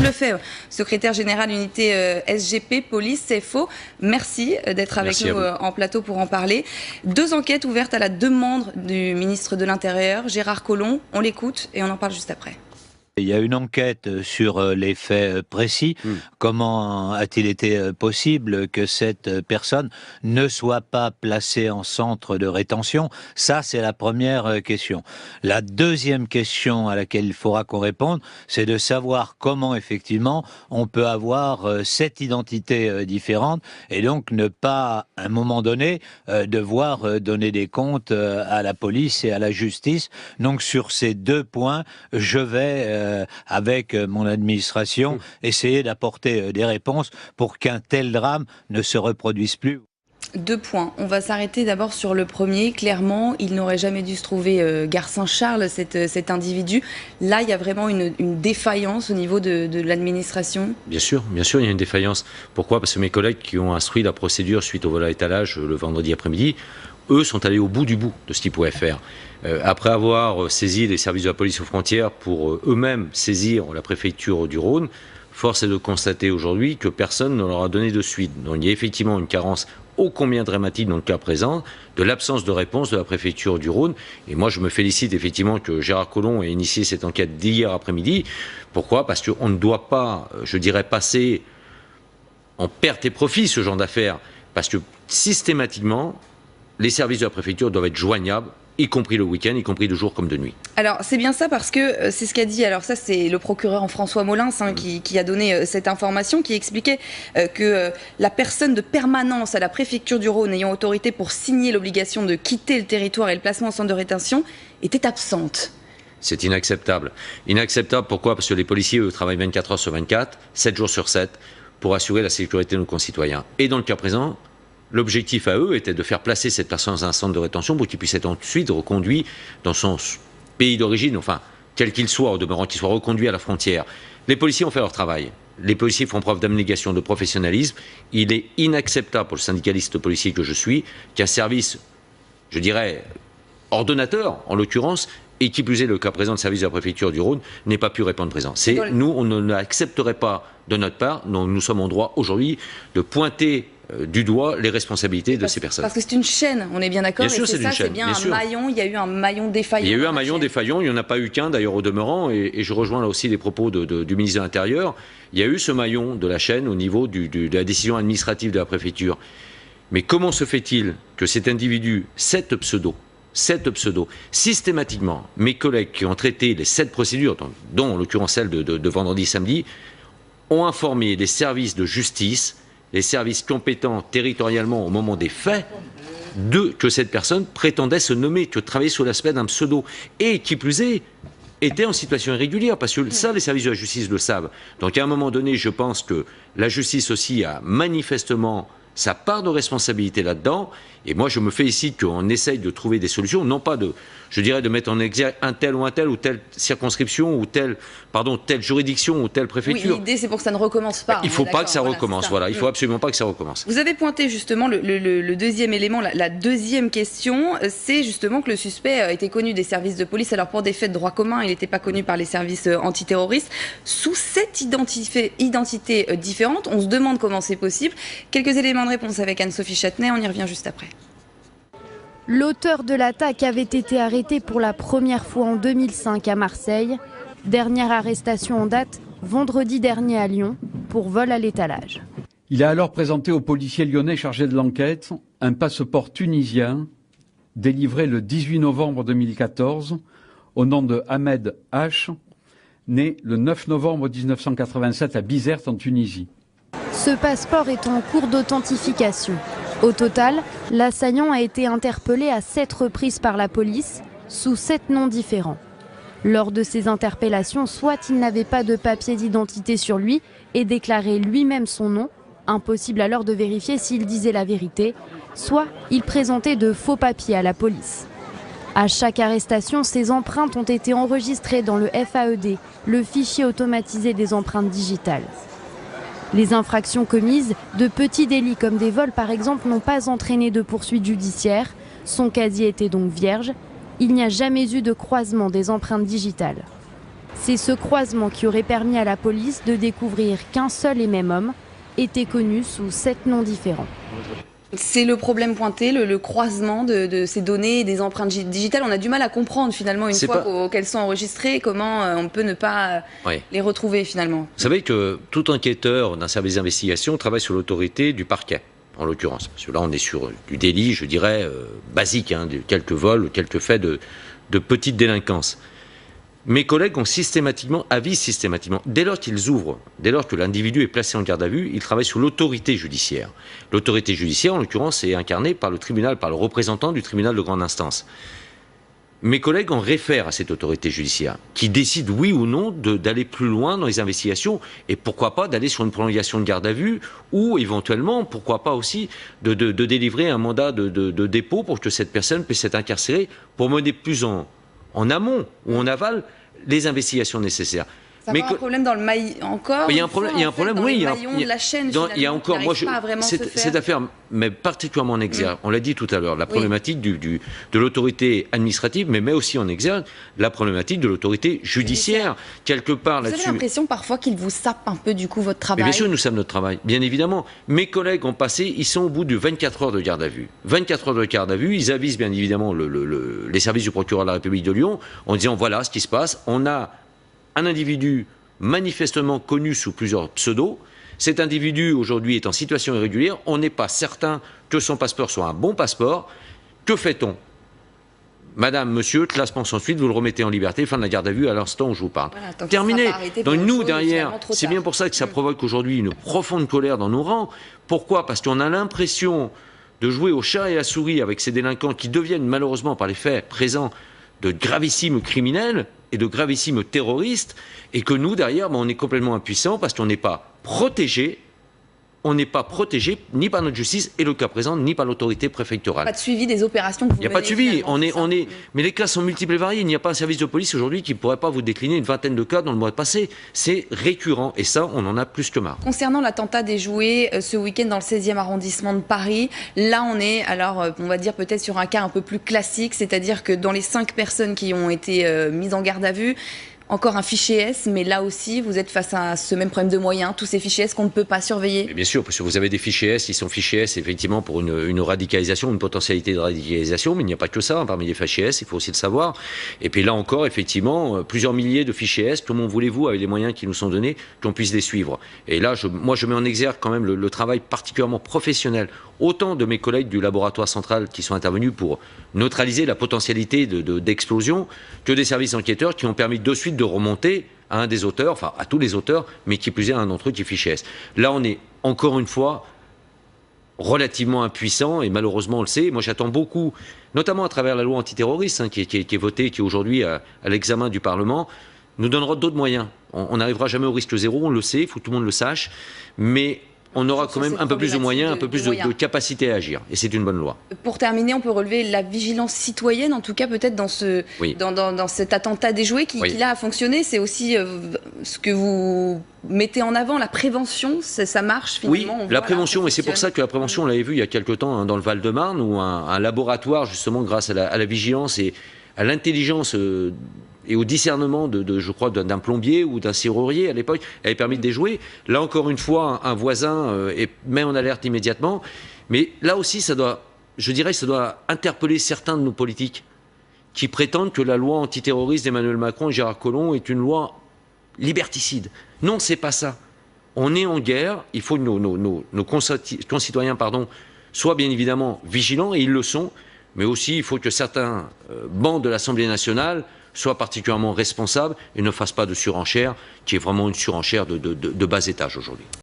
Lefebvre, secrétaire général unité SGP, police, CFO. Merci d'être avec nous en plateau pour en parler. 2 enquêtes ouvertes à la demande du ministre de l'Intérieur, Gérard Collomb. On l'écoute et on en parle juste après. Il y a une enquête sur les faits précis. Comment a-t-il été possible que cette personne ne soit pas placée en centre de rétention? Ça, c'est la première question. La deuxième question à laquelle il faudra qu'on réponde, c'est de savoir comment, effectivement, on peut avoir 7 identités différentes et donc ne pas, à un moment donné, devoir donner des comptes à la police et à la justice. Donc, sur ces 2 points, je vais avec mon administration, essayer d'apporter des réponses pour qu'un tel drame ne se reproduise plus. 2 points. On va s'arrêter d'abord sur le premier. Clairement, il n'aurait jamais dû se trouver gare Saint-Charles, cet individu. Là, il y a vraiment une défaillance au niveau de l'administration. Bien sûr, il y a une défaillance. Pourquoi? Parce que mes collègues qui ont instruit la procédure suite au vol à étalage le vendredi après-midi, eux sont allés au bout du bout de ce qu'ils pouvaient faire. Après avoir saisi les services de la police aux frontières pour eux-mêmes saisir la préfecture du Rhône, force est de constater aujourd'hui que personne ne leur a donné de suite. Donc il y a effectivement une carence ô combien dramatique dans le cas présent de l'absence de réponse de la préfecture du Rhône. Et moi je me félicite effectivement que Gérard Collomb ait initié cette enquête d'hier après-midi. Pourquoi? Parce qu'on ne doit pas, je dirais, passer en perte et profit ce genre d'affaires. Parce que systématiquement, les services de la préfecture doivent être joignables, y compris le week-end, y compris de jour comme de nuit. Alors c'est bien ça parce que c'est ce qu'a dit, alors ça c'est le procureur François Molins qui a donné cette information, qui expliquait que la personne de permanence à la préfecture du Rhône ayant autorité pour signer l'obligation de quitter le territoire et le placement en centre de rétention était absente. C'est inacceptable. Inacceptable pourquoi? Parce que les policiers eux travaillent 24 heures sur 24, 7 jours sur 7 pour assurer la sécurité de nos concitoyens. Et dans le cas présent, l'objectif à eux était de faire placer cette personne dans un centre de rétention pour qu'il puisse être ensuite reconduit dans son pays d'origine, enfin, quel qu'il soit, au demeurant qu'il soit reconduit à la frontière. Les policiers ont fait leur travail. Les policiers font preuve d'abnégation, de professionnalisme. Il est inacceptable pour le syndicaliste policier que je suis qu'un service, je dirais, ordonnateur, en l'occurrence, et qui plus est le cas présent de service de la préfecture du Rhône, n'ait pas pu répondre présent. Nous, on ne l'accepterait pas de notre part, donc nous sommes en droit aujourd'hui de pointer du doigt les responsabilités de ces personnes. Parce que c'est une chaîne, on est bien d'accord. Bien sûr, c'est une chaîne. C'est bien un maillon, il y a eu un maillon défaillant. Il y a eu un maillon défaillant, il n'y en a pas eu qu'un d'ailleurs au demeurant, et je rejoins là aussi les propos du ministre de l'Intérieur. Il y a eu ce maillon de la chaîne au niveau de la décision administrative de la préfecture. Mais comment se fait-il que cet individu, 7 pseudos, systématiquement, mes collègues qui ont traité les 7 procédures, dont en l'occurrence celle de vendredi-samedi, ont informé les services de justice, les services compétents territorialement au moment des faits, que cette personne prétendait se nommer, que travaillait sous l'aspect d'un pseudo, et qui plus est, était en situation irrégulière, parce que ça, les services de la justice le savent. Donc à un moment donné, je pense que la justice aussi a manifestement sa part de responsabilité là-dedans, et moi je me félicite qu'on essaye de trouver des solutions, non pas de, je dirais, de mettre en exergue un tel ou telle circonscription, ou telle juridiction, ou telle préfecture. Oui, l'idée c'est pour que ça ne recommence pas. Il ne faut pas que ça recommence, voilà, il ne faut absolument pas que ça recommence. Vous avez pointé justement le deuxième élément, la deuxième question, c'est justement que le suspect était connu des services de police, alors pour des faits de droit commun, il n'était pas connu par les services antiterroristes. Sous 7 identités différentes, on se demande comment c'est possible. Quelques éléments de réponse avec Anne-Sophie Châtenay, on y revient juste après. L'auteur de l'attaque avait été arrêté pour la première fois en 2005 à Marseille. Dernière arrestation en date, vendredi dernier à Lyon, pour vol à l'étalage. Il a alors présenté aux policiers lyonnais chargés de l'enquête un passeport tunisien délivré le 18 novembre 2014 au nom de Ahmed H, né le 9 novembre 1987 à Bizerte en Tunisie. Ce passeport est en cours d'authentification. Au total, l'assaillant a été interpellé à 7 reprises par la police, sous 7 noms différents. Lors de ces interpellations, soit il n'avait pas de papier d'identité sur lui et déclarait lui-même son nom, impossible alors de vérifier s'il disait la vérité, soit il présentait de faux papiers à la police. À chaque arrestation, ces empreintes ont été enregistrées dans le FAED, le fichier automatisé des empreintes digitales. Les infractions commises, de petits délits comme des vols par exemple, n'ont pas entraîné de poursuites judiciaires. Son casier était donc vierge. Il n'y a jamais eu de croisement des empreintes digitales. C'est ce croisement qui aurait permis à la police de découvrir qu'un seul et même homme était connu sous 7 noms différents. C'est le problème pointé, le croisement de ces données et des empreintes digitales. On a du mal à comprendre finalement une fois qu'elles sont enregistrées, comment on peut ne pas les retrouver finalement. Vous savez que tout enquêteur d'un service d'investigation travaille sous l'autorité du parquet, en l'occurrence. Parce que là, on est sur du délit, je dirais, basique, de quelques vols, quelques faits de petite délinquance. Mes collègues avisent systématiquement, dès lors qu'ils ouvrent, dès lors que l'individu est placé en garde à vue, ils travaillent sous l'autorité judiciaire. L'autorité judiciaire, en l'occurrence, est incarnée par le tribunal, par le représentant du tribunal de grande instance. Mes collègues en réfèrent à cette autorité judiciaire, qui décide oui ou non d'aller plus loin dans les investigations, et pourquoi pas d'aller sur une prolongation de garde à vue, ou éventuellement, pourquoi pas aussi, de délivrer un mandat de dépôt pour que cette personne puisse être incarcérée, pour mener plus en amont ou en aval les investigations nécessaires. Ça va un problème dans le maillon encore. Il y a un problème, oui, il y a de la chaîne. Il y a encore, cette affaire, mais particulièrement en exergue. On l'a dit tout à l'heure, la problématique de l'autorité administrative, mais met aussi en exergue la problématique de l'autorité judiciaire. Quelque part là-dessus. Vous avez l'impression parfois qu'il vous sape un peu du coup votre travail. Mais bien sûr, nous sommes notre travail, bien évidemment. Mes collègues ont passé, ils sont au bout de 24 heures de garde à vue. 24 heures de garde à vue, ils avisent bien évidemment les services du procureur de la République de Lyon en disant voilà ce qui se passe. On a un individu manifestement connu sous plusieurs pseudos. Cet individu aujourd'hui est en situation irrégulière. On n'est pas certain que son passeport soit un bon passeport. Que fait-on? Madame, monsieur, classement sans suite, vous le remettez en liberté, fin de la garde à vue à l'instant où je vous parle. Voilà, terminé. Donc nous, derrière, c'est bien pour ça que ça provoque aujourd'hui une profonde colère dans nos rangs. Pourquoi? Parce qu'on a l'impression de jouer au chat et à la souris avec ces délinquants qui deviennent malheureusement par les faits présents de gravissimes criminels et de gravissimes terroristes, et que nous, derrière, on est complètement impuissants parce qu'on n'est pas protégé. On n'est pas protégé ni par notre justice et le cas présent, ni par l'autorité préfectorale. Pas de suivi des opérations que vous menez. Il n'y a pas de suivi. Mais les cas sont multiples et variés. Il n'y a pas un service de police aujourd'hui qui ne pourrait pas vous décliner une vingtaine de cas dans le mois passé. C'est récurrent et ça, on en a plus que marre. Concernant l'attentat déjoué ce week-end dans le 16e arrondissement de Paris, là on est, alors on va dire peut-être sur un cas un peu plus classique, c'est-à-dire que dans les 5 personnes qui ont été mises en garde à vue, encore un fichier S, mais là aussi, vous êtes face à ce même problème de moyens, tous ces fichiers S qu'on ne peut pas surveiller. Mais bien sûr, parce que vous avez des fichiers S, ils sont fichiers S effectivement pour une radicalisation, une potentialité de radicalisation, mais il n'y a pas que ça, parmi les fichiers S, il faut aussi le savoir. Et puis là encore, effectivement, plusieurs milliers de fichiers S, comment voulez-vous, avec les moyens qui nous sont donnés, qu'on puisse les suivre. Et là, moi je mets en exergue quand même le travail particulièrement professionnel, autant de mes collègues du laboratoire central qui sont intervenus pour neutraliser la potentialité d'explosion, que des services enquêteurs qui ont permis de suite de remonter à un des auteurs, enfin à tous les auteurs, mais qui plus est à un d'entre eux qui est fiché S. Là, on est encore une fois relativement impuissant et malheureusement on le sait. Moi, j'attends beaucoup, notamment à travers la loi antiterroriste qui est votée, qui est aujourd'hui à l'examen du Parlement, nous donnera d'autres moyens. On n'arrivera jamais au risque zéro, on le sait, il faut que tout le monde le sache, mais on aura quand même un peu plus de moyens, un peu plus de capacité à agir. Et c'est une bonne loi. Pour terminer, on peut relever la vigilance citoyenne, en tout cas peut-être dans cet attentat déjoué qui là a fonctionné. C'est aussi ce que vous mettez en avant, la prévention, ça marche finalement. Oui, la prévention, et c'est pour ça que la prévention, on l'avait vu il y a quelque temps dans le Val-de-Marne, où un laboratoire, justement, grâce à la vigilance et à l'intelligence et au discernement je crois, d'un plombier ou d'un serrurier à l'époque, avait permis de déjouer. Là, encore une fois, un voisin met en alerte immédiatement. Mais là aussi, ça doit interpeller certains de nos politiques qui prétendent que la loi antiterroriste d'Emmanuel Macron et Gérard Collomb est une loi liberticide. Non, c'est pas ça. On est en guerre. Il faut que nos concitoyens soient bien évidemment vigilants, et ils le sont. Mais aussi, il faut que certains bancs de l'Assemblée nationale soient particulièrement responsables et ne fassent pas de surenchère, qui est vraiment une surenchère de bas étage aujourd'hui.